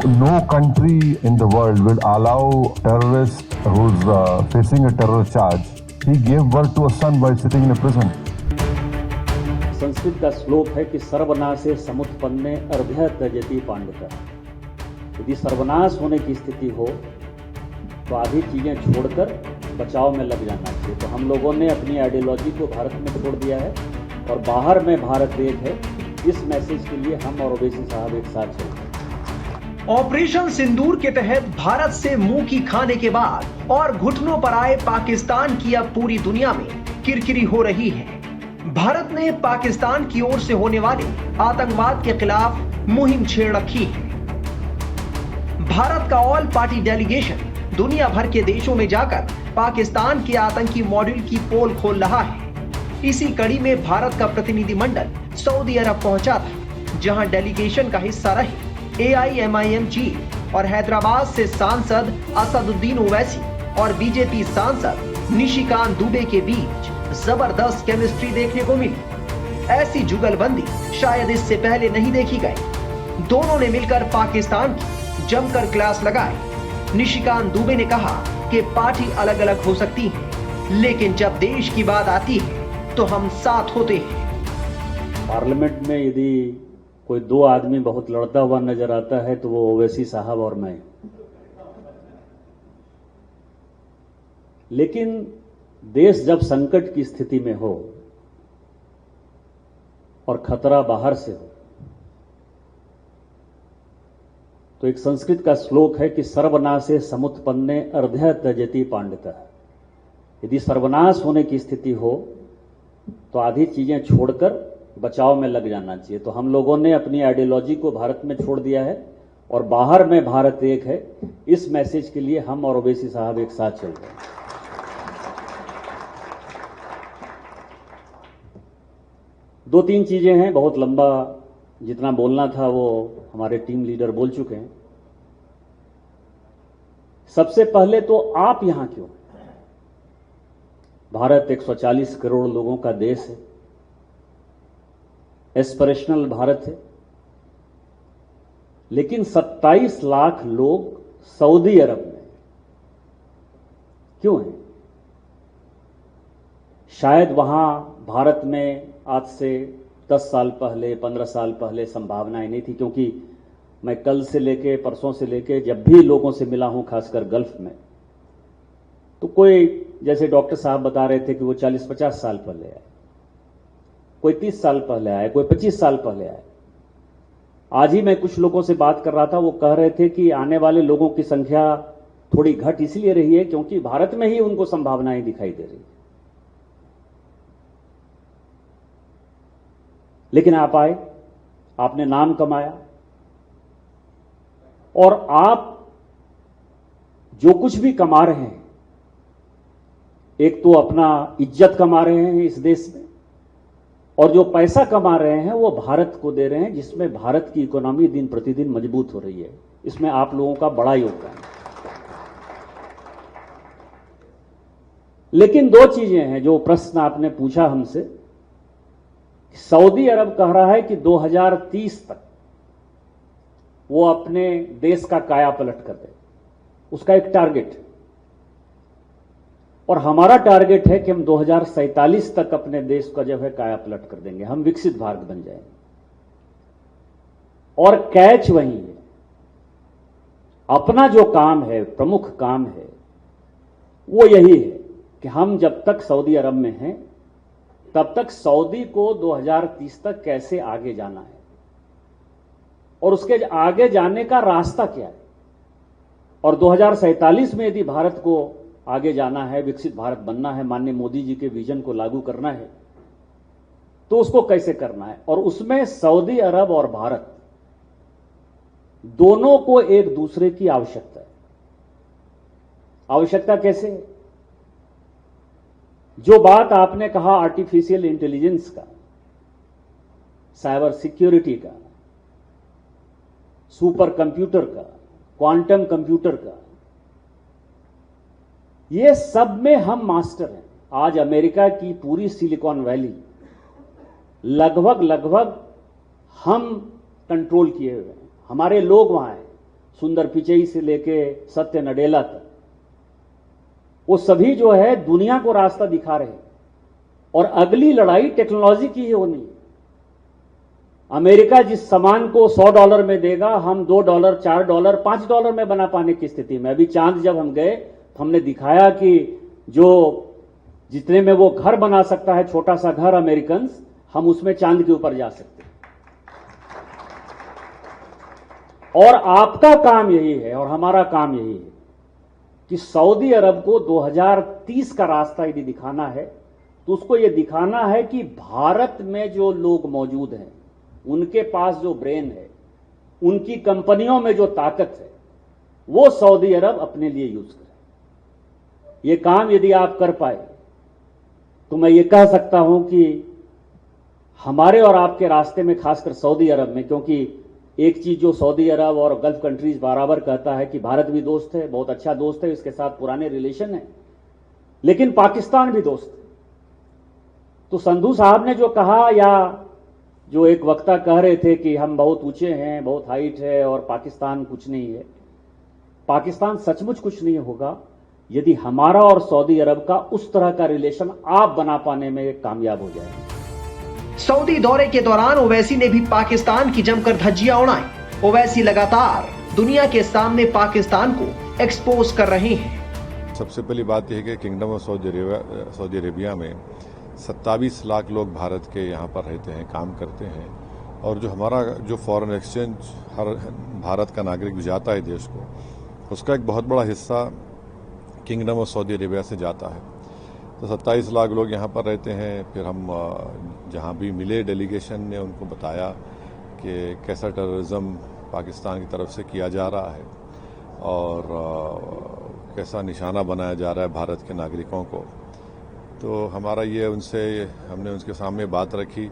no country in the world will allow terrorist who's facing a terror charge. He gave birth to a son while sitting in a prison. Sanskrit का श्लोक है कि सर्वनाशे समुत्पन्ने अर्ध्य त्यजति पांडुता। यदि सर्वनाश होने की स्थिति हो तो आधी चीजें छोड़कर बचाव में लग जाना चाहिए। तो हम लोगों ने अपनी आइडियोलॉजी को भारत में छोड़ दिया है और बाहर में भारत एक है। इस मैसेज के लिए हम और ओवैसी साहब एक साथ चल रहे हैं। ऑपरेशन सिंदूर के तहत भारत से मुंह की खाने के बाद और घुटनों पर आए पाकिस्तान की अब पूरी दुनिया में किरकिरी हो रही है। भारत ने पाकिस्तान की ओर से होने वाले आतंकवाद के खिलाफ मुहिम छेड़ रखी है। भारत का ऑल पार्टी डेलीगेशन दुनिया भर के देशों में जाकर पाकिस्तान के आतंकी मॉड्यूल की पोल खोल रहा है। इसी कड़ी में भारत का प्रतिनिधिमंडल सऊदी अरब पहुंचा था, जहां डेलीगेशन का हिस्सा रहे AIMIM चीफ और हैदराबाद से सांसद असदुद्दीन ओवैसी और बीजेपी सांसद निशिकांत दुबे के बीच जबरदस्त केमिस्ट्री देखने को मिली। ऐसी जुगलबंदी शायद इससे पहले नहीं देखी गई। दोनों ने मिलकर पाकिस्तान की जमकर क्लास लगाई। निशिकांत दुबे ने कहा कि पार्टी अलग अलग हो सकती है, लेकिन जब देश की बात आती है तो हम साथ होते हैं। पार्लियामेंट में यदि कोई दो आदमी बहुत लड़ता हुआ नजर आता है तो वो ओवैसी साहब और मैं। लेकिन देश जब संकट की स्थिति में हो और खतरा बाहर से हो तो एक संस्कृत का श्लोक है कि सर्वनाशे समुत्पन्ने अर्ध्य त्यजति पांडिता। यदि सर्वनाश होने की स्थिति हो तो आधी चीजें छोड़कर बचाव में लग जाना चाहिए। तो हम लोगों ने अपनी आइडियोलॉजी को भारत में छोड़ दिया है और बाहर में भारत एक है। इस मैसेज के लिए हम और ओवैसी साहब एक साथ चल रहे हैं। दो तीन चीजें हैं, बहुत लंबा जितना बोलना था वो हमारे टीम लीडर बोल चुके हैं। सबसे पहले तो आप यहां क्यों? भारत 140 करोड़ लोगों का देश है, एस्पिरेशनल भारत है, लेकिन 27 लाख लोग सऊदी अरब में क्यों हैं? शायद वहां भारत में आज से 10 साल पहले 15 साल पहले संभावनाएं नहीं थी, क्योंकि मैं कल से लेके परसों से लेके जब भी लोगों से मिला हूं, खासकर गल्फ में, तो कोई जैसे डॉक्टर साहब बता रहे थे कि वो 40-50 साल पहले आए, कोई 30 साल पहले आए, कोई 25 साल पहले आए। आज ही मैं कुछ लोगों से बात कर रहा था, वो कह रहे थे कि आने वाले लोगों की संख्या थोड़ी घट इसलिए रही है क्योंकि भारत में ही उनको संभावनाएं दिखाई दे रही। लेकिन आप आए, आपने नाम कमाया और आप जो कुछ भी कमा रहे हैं, एक तो अपना इज्जत कमा रहे हैं इस देश में, और जो पैसा कमा रहे हैं वो भारत को दे रहे हैं, जिसमें भारत की इकोनॉमी दिन प्रतिदिन मजबूत हो रही है। इसमें आप लोगों का बड़ा योगदान है। लेकिन दो चीजें हैं जो प्रश्न आपने पूछा हमसे। सऊदी अरब कह रहा है कि 2030 तक वो अपने देश का काया पलट कर दे, उसका एक टारगेट है। और हमारा टारगेट है कि हम 2047 तक अपने देश का जो है काया पलट कर देंगे, हम विकसित भारत बन जाएंगे। और कैच वही है, अपना जो काम है, प्रमुख काम है, वो यही है कि हम जब तक सऊदी अरब में हैं तब तक सऊदी को 2030 तक कैसे आगे जाना है और उसके आगे जाने का रास्ता क्या है, और 2047 में यदि भारत को आगे जाना है, विकसित भारत बनना है, माननीय मोदी जी के विजन को लागू करना है, तो उसको कैसे करना है। और उसमें सऊदी अरब और भारत दोनों को एक दूसरे की आवश्यकता है। आवश्यकता कैसे? जो बात आपने कहा आर्टिफिशियल इंटेलिजेंस का, साइबर सिक्योरिटी का, सुपर कंप्यूटर का, क्वांटम कंप्यूटर का, ये सब में हम मास्टर हैं। आज अमेरिका की पूरी सिलिकॉन वैली लगभग हम कंट्रोल किए हुए हैं, हमारे लोग वहां हैं। सुंदर पिचई से लेके सत्य नडेला तक, वो सभी जो है दुनिया को रास्ता दिखा रहे हैं। और अगली लड़ाई टेक्नोलॉजी की ही होनी है। अमेरिका जिस सामान को $100 में देगा, हम $2, $4, $5 में बना पाने की स्थिति में। अभी चांद जब हम गए तो हमने दिखाया कि जो जितने में वो घर बना सकता है, छोटा सा घर अमेरिकन, हम उसमें चांद के ऊपर जा सकते हैं। और आपका काम यही है और हमारा काम यही है कि सऊदी अरब को 2030 का रास्ता यदि दिखाना है तो उसको यह दिखाना है कि भारत में जो लोग मौजूद हैं, उनके पास जो ब्रेन है, उनकी कंपनियों में जो ताकत है, वो सऊदी अरब अपने लिए यूज करे। ये काम यदि आप कर पाए तो मैं ये कह सकता हूं कि हमारे और आपके रास्ते में, खासकर सऊदी अरब में, क्योंकि एक चीज जो सऊदी अरब और गल्फ कंट्रीज बराबर कहता है कि भारत भी दोस्त है, बहुत अच्छा दोस्त है, इसके साथ पुराने रिलेशन है, लेकिन पाकिस्तान भी दोस्त है। तो संधू साहब ने जो कहा, या जो एक वक्ता कह रहे थे कि हम बहुत ऊंचे हैं, बहुत हाइट है और पाकिस्तान कुछ नहीं है, पाकिस्तान सचमुच कुछ नहीं होगा यदि हमारा और सऊदी अरब का उस तरह का रिलेशन आप बना पाने में कामयाब हो जाए। सऊदी दौरे के दौरान ओवैसी ने भी पाकिस्तान की जमकर धज्जियां उड़ाई। ओवैसी लगातार दुनिया के सामने पाकिस्तान को एक्सपोज कर रहे हैं। सबसे पहली बात यह है कि किंगडम ऑफ सऊदी अरेबिया में 27 लाख लोग भारत के यहाँ पर रहते हैं, काम करते हैं, और जो हमारा जो फॉरेन एक्सचेंज हर भारत का नागरिक भी जाता है देश को, उसका एक बहुत बड़ा हिस्सा किंगडम ऑफ सऊदी अरेबिया से जाता है। तो 27 लाख लोग यहाँ पर रहते हैं। फिर हम जहाँ भी मिले डेलीगेशन ने उनको बताया कि कैसा टेररिज्म पाकिस्तान की तरफ से किया जा रहा है और कैसा निशाना बनाया जा रहा है भारत के नागरिकों को। तो हमारा ये हमने उनके सामने बात रखी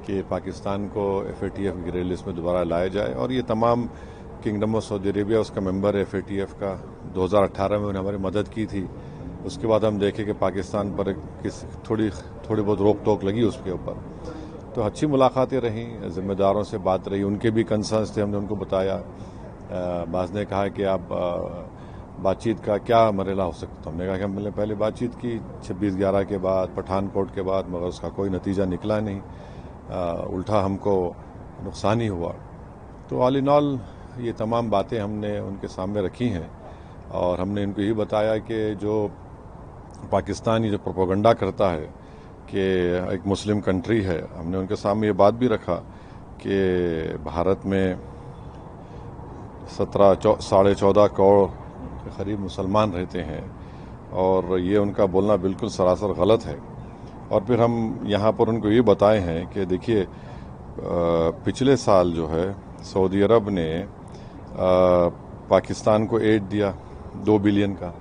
कि पाकिस्तान को FATF की ग्रे लिस्ट में दोबारा लाया जाए, और ये तमाम किंगडम ऑफ सऊदी अरेबिया उसका मेंबर है FATF का। 2018 में उन्होंने हमारी मदद की थी। उसके बाद हम देखे कि पाकिस्तान पर थोड़ी बहुत रोक टोक लगी उसके ऊपर। तो अच्छी मुलाकातें रहीं, जिम्मेदारों से बात रही, उनके भी कंसर्न्स थे, हमने उनको बताया। बाज़ ने कहा कि आप बातचीत का क्या मरहला हो सकता। हमने कहा कि हमने पहले बातचीत की 26/11 के बाद, पठानकोट के बाद, मगर उसका कोई नतीजा निकला नहीं, उल्टा हमको नुकसान ही हुआ। तो ऑल इन ऑल ये तमाम बातें हमने उनके सामने रखी हैं, और हमने इनको यही बताया कि जो पाकिस्तान ये जो प्रोपेगेंडा करता है कि एक मुस्लिम कंट्री है, हमने उनके सामने ये बात भी रखा कि भारत में 14.5 करोड़ के करीब मुसलमान रहते हैं, और ये उनका बोलना बिल्कुल सरासर गलत है। और फिर हम यहाँ पर उनको ये बताए हैं कि देखिए, पिछले साल जो है सऊदी अरब ने पाकिस्तान को एड दिया 2 बिलियन का।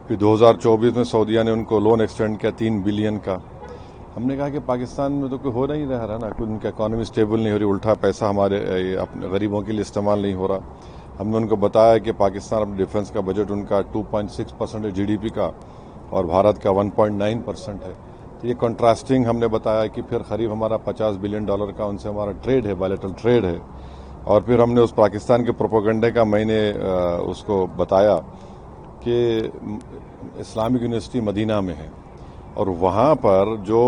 फिर 2024 में सऊदीया ने उनको लोन एक्सटेंड किया 3 बिलियन का। हमने कहा कि पाकिस्तान में तो कोई हो नहीं रहा ना, कोई उनकी इकॉनमी स्टेबल नहीं हो रही, उल्टा पैसा हमारे अपने गरीबों के लिए इस्तेमाल नहीं हो रहा। हमने उनको बताया कि पाकिस्तान अपने डिफेंस का बजट उनका 2.6% है GDP का, और भारत का 1.9% है। तो ये कंट्रास्टिंग हमने बताया कि फिर करीब हमारा $50 बिलियन का उनसे हमारा ट्रेड है, बायलैटरल ट्रेड है। और फिर हमने उस पाकिस्तान के प्रोपेगेंडे का मैंने उसको बताया कि इस्लामिक यूनिवर्सिटी मदीना में है, और वहाँ पर जो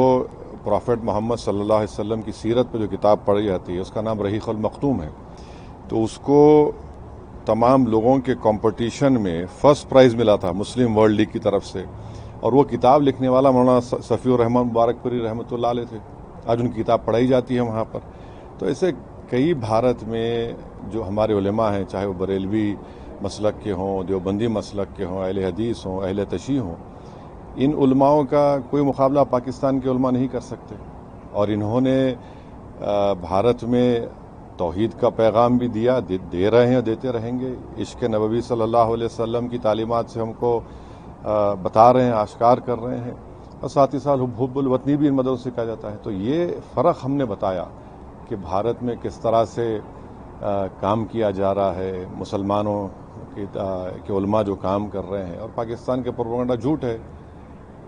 प्रॉफेट मोहम्मद सल्लल्लाहु अलैहि वसल्लम की सीरत पर जो किताब पढ़ी जाती है, उसका नाम रहीक़ुल मख्तूम है। तो उसको तमाम लोगों के कंपटीशन में फर्स्ट प्राइज़ मिला था मुस्लिम वर्ल्ड लीग की तरफ से, और वो किताब लिखने वाला मौलाना सफ़ीउर रहमान मुबारकपुरी रहमतुल्लाह अलैह थे। आज उनकी किताब पढ़ाई जाती है वहाँ पर। तो ऐसे कई भारत में जो हमारे उलेमा हैं, चाहे वो बरेलवी मसलक के हों, देवबंदी मसलक के हों, अहले हदीस हों, अहले तशी हों, इन उलमाओं का कोई मुकाबला पाकिस्तान के उलमा नहीं कर सकते। और इन्होंने भारत में तौहीद का पैगाम भी दिया, दे रहे हैं और देते रहेंगे। इश्क़ नबवी सल्लल्लाहु अलैहि वसल्लम की तालीमात से हमको बता रहे हैं, आश्कार कर रहे हैं, और साथ ही साथ हुब्बुल वतनी भी इन मदद से कहा जाता है। तो ये फ़र्क हमने बताया कि भारत में किस तरह से काम किया जा रहा है, मुसलमानों के उलमा जो काम कर रहे हैं, और पाकिस्तान के प्रोपेगेंडा झूठ है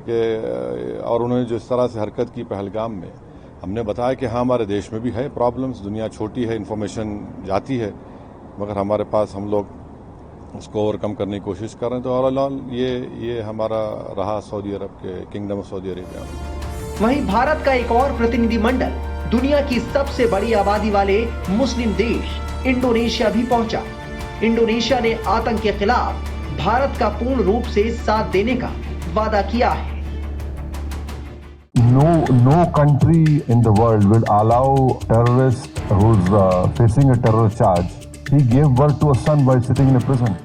कि, और उन्होंने जिस तरह से हरकत की पहलगाम में, हमने बताया कि हाँ हमारे देश में भी है प्रॉब्लम्स, दुनिया छोटी है, इन्फॉर्मेशन जाती है, मगर हमारे पास हम लोग उसको ओवरकम करने की कोशिश कर रहे हैं। तो ऑल ये हमारा रहा सऊदी अरब के किंगडम ऑफ सऊदी अरेबिया में। वहीं भारत का एक और प्रतिनिधिमंडल दुनिया की सबसे बड़ी आबादी वाले मुस्लिम देश इंडोनेशिया भी पहुंचा। इंडोनेशिया ने आतंक के खिलाफ भारत का पूर्ण रूप से साथ देने का वादा किया है। No country in the world will allow terrorist who's facing a terror charge. He gave birth to a son while sitting in a prison.